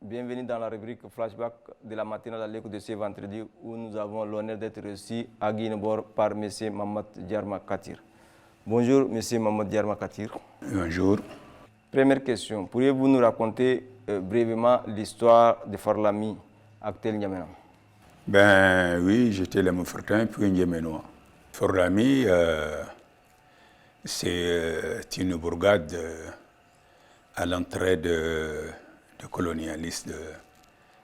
Bienvenue dans la rubrique Flashback de la matinale à l'écoute de ce vendredi où nous avons l'honneur d'être reçus à Guinebor par M. Mamad Diarma Katir. Bonjour M. Mamad Diarma Katir. Bonjour. Première question, pourriez-vous nous raconter brièvement l'histoire de Forlami, actuel N'Djamena? Ben oui, j'étais le Mofortin puis N'Djamenois. Forlami, c'est une bourgade à l'entrée de colonialistes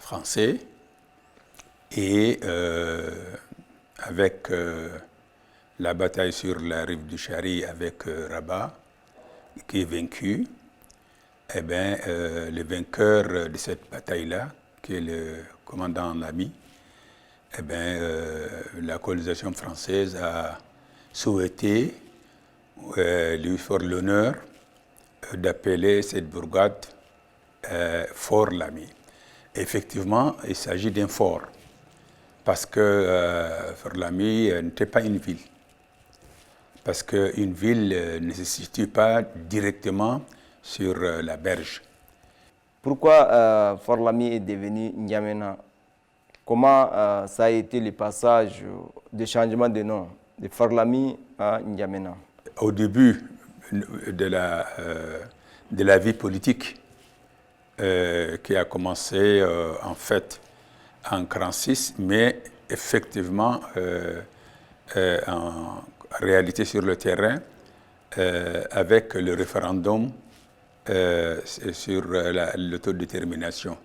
français et avec la bataille sur la rive du Chari avec Rabat qui est vaincu, eh bien, le vainqueur de cette bataille-là, qui est le commandant Lamy, eh bien, la colonisation française a souhaité lui faire l'honneur d'appeler cette bourgade Fort Lamy. Effectivement, il s'agit d'un fort, parce que Fort Lamy n'était pas une ville. Parce qu'une ville ne se situe pas directement sur la berge. Pourquoi Forlami est devenu N'Djamena? Comment ça a été le passage de changement de nom de Forlami à N'Djamena? Au début de la vie politique, qui a commencé en fait en 1946, mais effectivement en réalité sur le terrain, avec le référendum sur l'autodétermination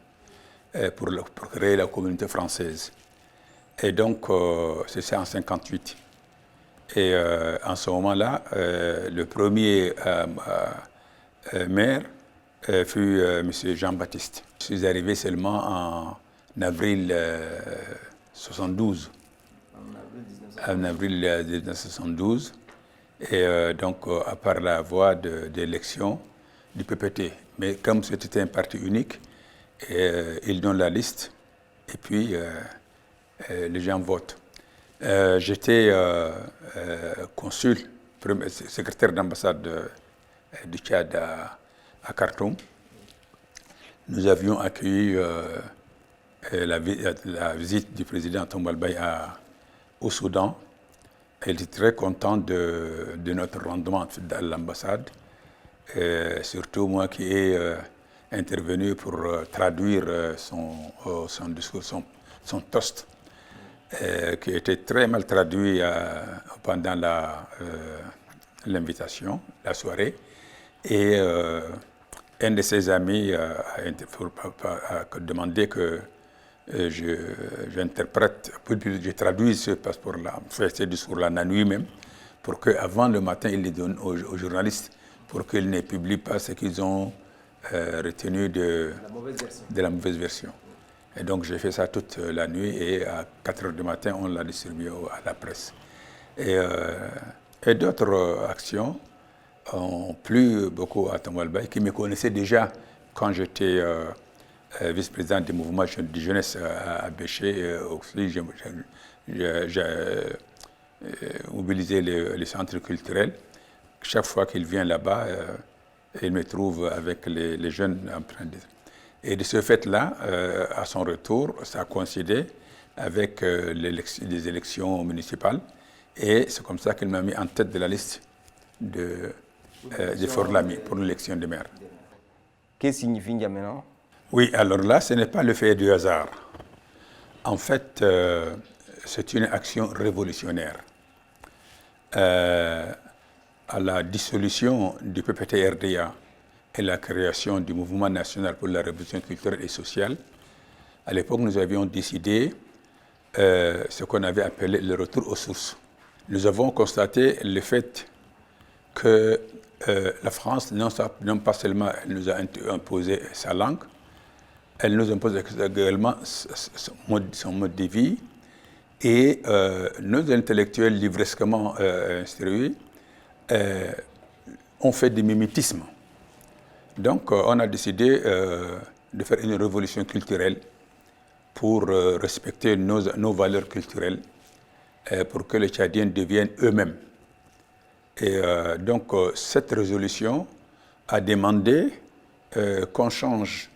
pour créer la communauté française. Et donc, c'est ça en 1958. Et en ce moment-là, le premier maire fut M. Jean-Baptiste. Je suis arrivé seulement en avril 1972. En avril 1972. Et donc, à part la voie d'élection du PPT. Mais comme c'était un parti unique, ils donnent la liste et puis les gens votent. J'étais consul, secrétaire d'ambassade du Tchad à Khartoum. Nous avions accueilli la visite du président Tombalbaye au Soudan. Il était très content de notre rendement à l'ambassade, surtout moi qui ai intervenu pour traduire son discours, son toast, qui était très mal traduit pendant l'invitation, la soirée. Et un de ses amis a demandé que j'interprète, je traduise ce passeport-là, ce discours-là la nuit même, pour qu'avant le matin, ils les donnent aux journalistes, pour qu'ils ne publient pas ce qu'ils ont retenu de la mauvaise version. Et donc j'ai fait ça toute la nuit et à 4 h du matin, on l'a distribué à la presse. Et d'autres actions ont plu beaucoup à Tombalbaye, qui me connaissait déjà quand j'étais vice-président du mouvement de jeunesse à Béché. J'ai mobilisé les centres culturels. Chaque fois qu'il vient là-bas, il me trouve avec les jeunes en train de... Et de ce fait-là, à son retour, ça a coïncidé avec les élections municipales. Et c'est comme ça qu'il m'a mis en tête de la liste de Forlami pour l'élection de maire. Qu'est-ce que signifie N'Djamena? Oui, alors là, ce n'est pas le fait du hasard. En fait, c'est une action révolutionnaire. À la dissolution du PPT-RDA et la création du Mouvement national pour la révolution culturelle et sociale, à l'époque, nous avions décidé ce qu'on avait appelé le retour aux sources. Nous avons constaté le fait que la France, non pas seulement elle nous a imposé sa langue, elle nous impose également son mode de vie, et nos intellectuels livresquement instruits ont fait du mimétisme. Donc on a décidé de faire une révolution culturelle pour respecter nos valeurs culturelles, pour que les Tchadiens deviennent eux-mêmes. Et donc cette résolution a demandé qu'on change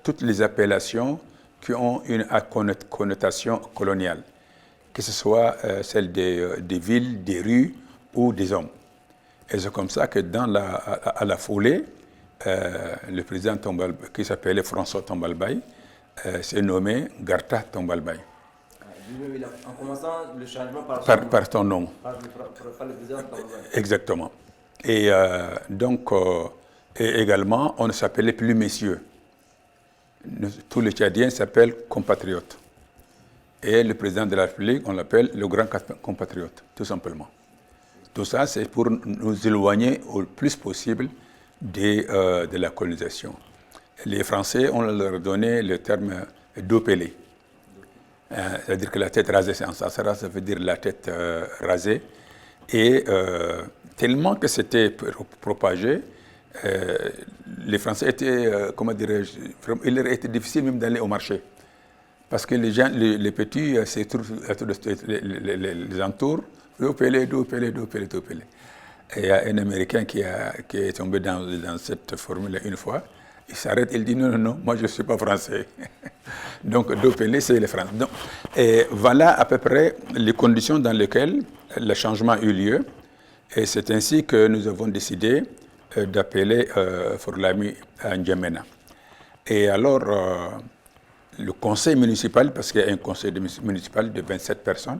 toutes les appellations qui ont une connotation coloniale, que ce soit celle des villes, des rues ou des hommes. Et c'est comme ça que à la foulée, le président qui s'appelait François Tombalbaye s'est nommé Garta Tombalbaye. En commençant le changement par son nom. Par le président Tombalbaye. Exactement. Et donc, et également, on ne s'appelait plus messieurs. Tous les Tchadiens s'appellent compatriotes. Et le président de la République, on l'appelle le grand compatriote, tout simplement. Tout ça, c'est pour nous éloigner au plus possible de la colonisation. Les Français, on leur donné le terme dopélé. C'est-à-dire que la tête rasée, c'est en sansara, ça veut dire la tête rasée. Et tellement que c'était propagé, les Français étaient, comment dirais-je, il leur était difficile même d'aller au marché. Parce que les gens, les petits, les entours, dopélé. Et il y a un Américain qui est tombé dans cette formule une fois. Il s'arrête, il dit non, moi je ne suis pas français. Donc, dopélé, c'est les Français. Donc, et voilà à peu près les conditions dans lesquelles le changement a eu lieu. Et c'est ainsi que nous avons décidé d'appeler Forlami à N'Djamena. Et alors, le conseil municipal, parce qu'il y a un conseil municipal de 27 personnes,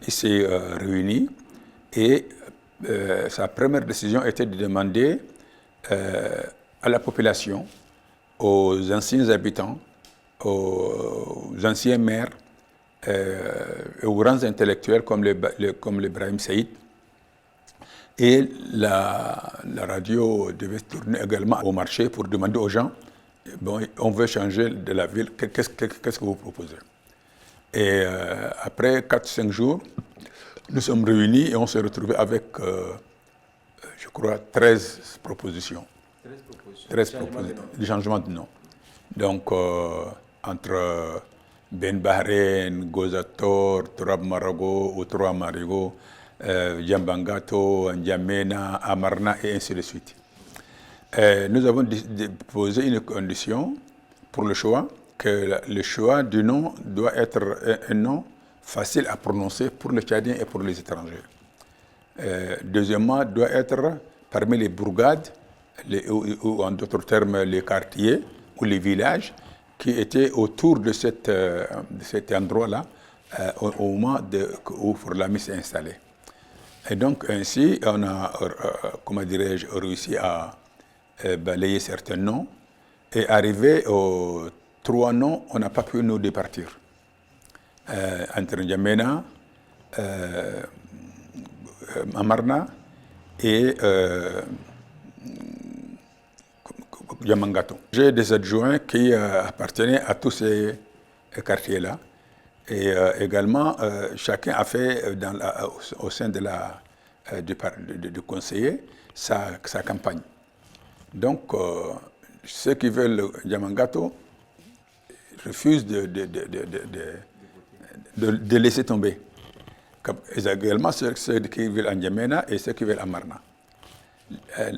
il s'est réuni et sa première décision était de demander à la population, aux anciens habitants, aux anciens maires, et aux grands intellectuels comme l'Ibrahim Saïd. Et la radio devait tourner également au marché pour demander aux gens, bon, on veut changer de la ville, qu'est-ce que vous proposez? Et après 4-5 jours, nous sommes réunis et on s'est retrouvés avec, je crois, 13 propositions. 13 propositions de changement de nom. Donc, entre Ben Bahrein, Gozator, Tourab Marago, Outroa Marigo, Djambangato, N'Djamena, Amarna et ainsi de suite. Nous avons posé une condition pour le choix, que le choix du nom doit être un nom facile à prononcer pour les Tchadiens et pour les étrangers. Deuxièmement, doit être parmi les bourgades, ou en d'autres termes les quartiers ou les villages qui étaient autour de cet endroit-là au moment où Forlami s'est installé. Et donc ainsi, on a, comment dirais-je, réussi à balayer certains noms et arrivé aux 3 noms, on n'a pas pu nous départir. Entre N'Djamena, Amarna et Djamangato. J'ai des adjoints qui appartenaient à tous ces quartiers-là. Et également, chacun a fait au sein du conseiller sa campagne. Donc, ceux qui veulent Djamangato refusent de laisser tomber. Également ceux qui veulent N'Djamena et ceux qui veulent Amarna.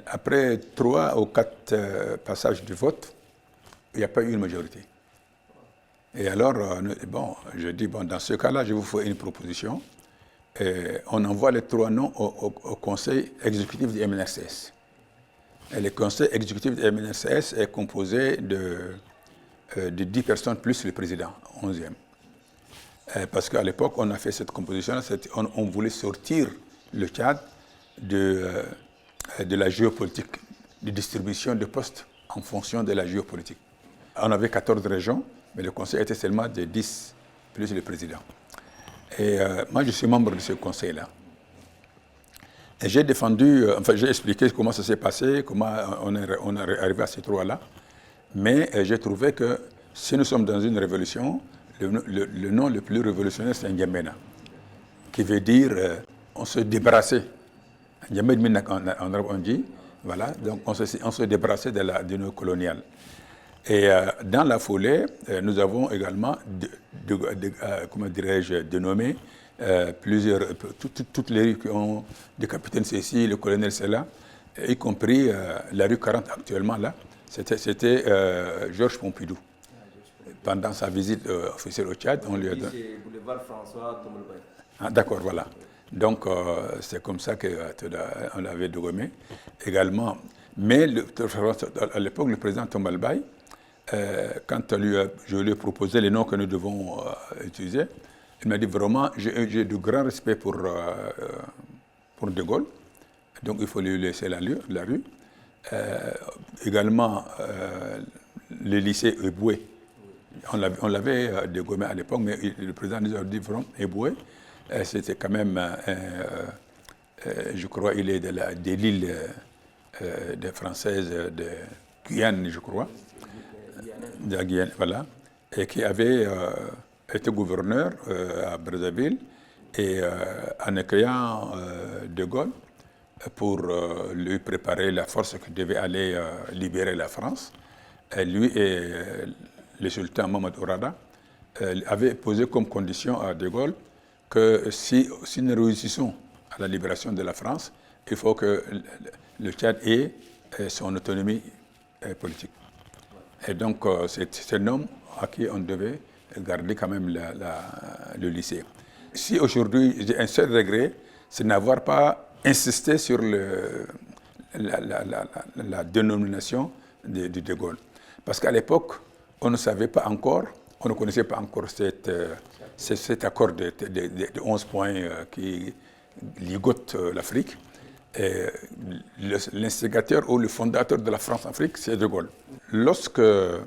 Après 3 ou 4 passages du vote, il n'y a pas eu une majorité. Et alors, bon, je dis, bon, dans ce cas-là, je vous fais une proposition. On envoie les 3 noms au conseil exécutif du MNRCS. Et le conseil exécutif du MNRCS est composé de 10 personnes plus le président, 11e. Parce qu'à l'époque, on a fait cette composition, on voulait sortir le Tchad de la géopolitique, de distribution de postes en fonction de la géopolitique. On avait 14 régions, mais le conseil était seulement de 10, plus le président. Et moi, je suis membre de ce conseil-là. Et j'ai défendu, j'ai expliqué comment ça s'est passé, comment on est arrivé à ces 3-là. Mais j'ai trouvé que si nous sommes dans une révolution, le nom le plus révolutionnaire, c'est N'Djamena, qui veut dire on se débarrasser. N'Djamena, en arabe, on dit, voilà, donc on se débarrassait de nos coloniales. Et dans la foulée, nous avons également, comment dirais-je, dénommé toutes les rues qui ont le capitaine Cécile, le colonel Sela, y compris la rue 40 actuellement là, C'était Georges Pompidou. Pendant sa visite officielle au Tchad, on lui a donné... C'est boulevard François Tomolbaï. Ah, d'accord, voilà. Donc, c'est comme ça qu'on l'avait dégommé également. Mais à l'époque, le président Tombalbaye, quand je lui ai proposé les noms que nous devons utiliser, il m'a dit vraiment, j'ai de grands respect pour De Gaulle, donc il faut lui laisser la rue. Également, le lycée Eboué, on l'avait dégommé à l'époque, mais le président nous a dit vraiment Eboué, c'était quand même, je crois, il est de l'île des Françaises de Guyane, je crois, de la Guyane, voilà, et qui avait été gouverneur à Brazzaville, et en accueillant De Gaulle pour lui préparer la force qui devait aller libérer la France, lui et le sultan Mohamed Ourada avaient posé comme condition à De Gaulle que si nous réussissons à la libération de la France, il faut que le Tchad ait son autonomie politique. Et donc, c'est un homme à qui on devait garder quand même le lycée. Si aujourd'hui, j'ai un seul regret, c'est n'avoir pas insisté sur la dénomination de De Gaulle. Parce qu'à l'époque, on ne savait pas encore, on ne connaissait pas encore cet accord de 11 points qui ligote l'Afrique. L'instigateur ou le fondateur de la France-Afrique, c'est De Gaulle. Lorsque le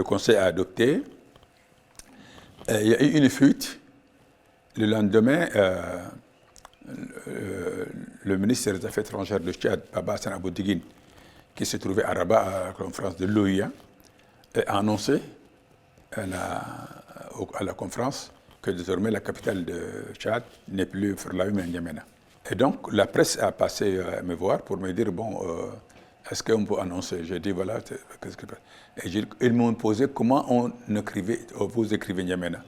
Conseil a adopté, il y a eu une fuite. Le lendemain, le ministre des Affaires étrangères du Tchad, Baba Hassan Abou-Diguine, qui se trouvait à Rabat à la conférence de l'OIA, a annoncé à la conférence que désormais la capitale de Tchad n'est plus Ferlaou mais N'Djamena. Et donc la presse a passé me voir pour me dire bon, est-ce qu'on peut annoncer? J'ai dit voilà, qu'est-ce que et ils m'ont posé comment vous écrivez N'Djamena.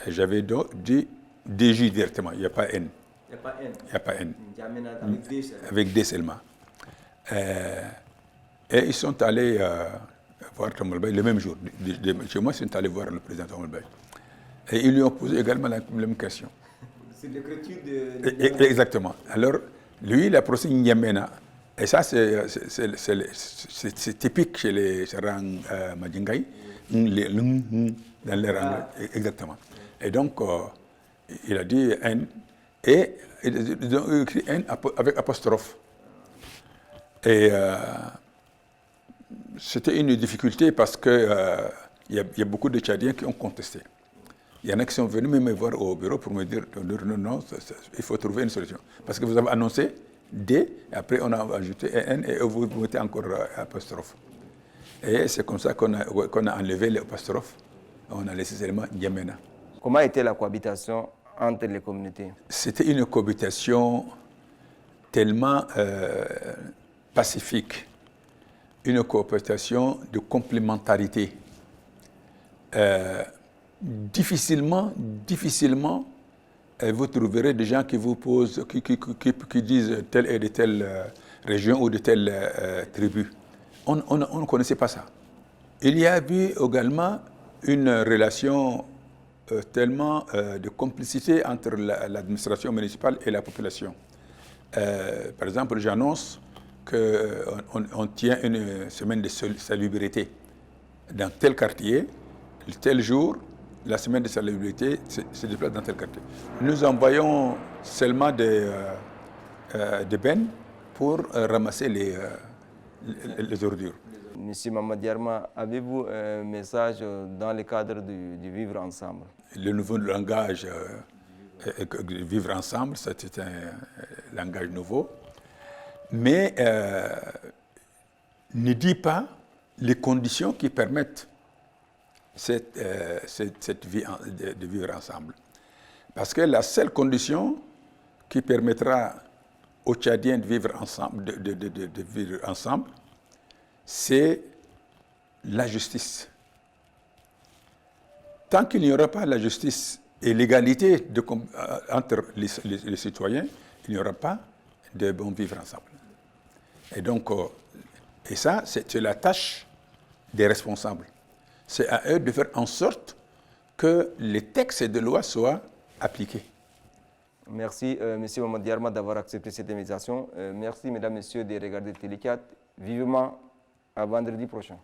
Et j'avais dit DJ directement, il n'y a pas N. Il n'y a pas N. Il n'y a pas N. N'Djamena avec D seulement. Avec D seulement. Et ils sont allés voir Tombalbaye le même jour. Chez moi, ils sont allés voir le président Tombalbaye. Et ils lui ont posé également la même question. C'est l'écriture de... Exactement. Alors, lui, il a procès N'Djamena. Et ça, c'est typique chez les Sarang Madjingaï, dans les rangs. Exactement. Et donc, il a dit N. Et ils ont écrit N avec apostrophe. Et c'était une difficulté parce qu'il y a beaucoup de Tchadiens qui ont contesté. Il y en a qui sont venus me voir au bureau pour me dire non, il faut trouver une solution. Parce que vous avez annoncé D, et après on a ajouté N et vous mettez encore apostrophe. Et c'est comme ça qu'on a enlevé l'apostrophe. On a laissé seulement N'Djamena. Comment était la cohabitation entre les communautés? C'était une cohabitation tellement pacifique, une cohabitation de complémentarité. Difficilement, vous trouverez des gens qui vous posent, qui disent telle et de telle région ou de telle tribu. On ne connaissait pas ça. Il y a eu également une relation tellement de complicité entre l'administration municipale et la population. Par exemple, j'annonce qu'on tient une semaine de salubrité dans tel quartier, tel jour. La semaine de salubrité se déplace dans tel quartier. Nous envoyons seulement des bennes pour ramasser les ordures. Monsieur Mamad Yarma, avez-vous un message dans le cadre du vivre ensemble? Le nouveau langage vivre ensemble, c'est un langage nouveau, mais ne dit pas les conditions qui permettent cette vie de vivre ensemble. Parce que la seule condition qui permettra aux Tchadiens de vivre ensemble, de vivre ensemble, c'est la justice. Tant qu'il n'y aura pas la justice et l'égalité entre les citoyens, il n'y aura pas de bon vivre ensemble. Et donc, Et ça, c'est la tâche des responsables. C'est à eux de faire en sorte que les textes de loi soient appliqués. Merci, M. Mamadou Diarma, d'avoir accepté cette invitation. Merci, mesdames, messieurs, de regarder Télé 4. Vivement à vendredi prochain.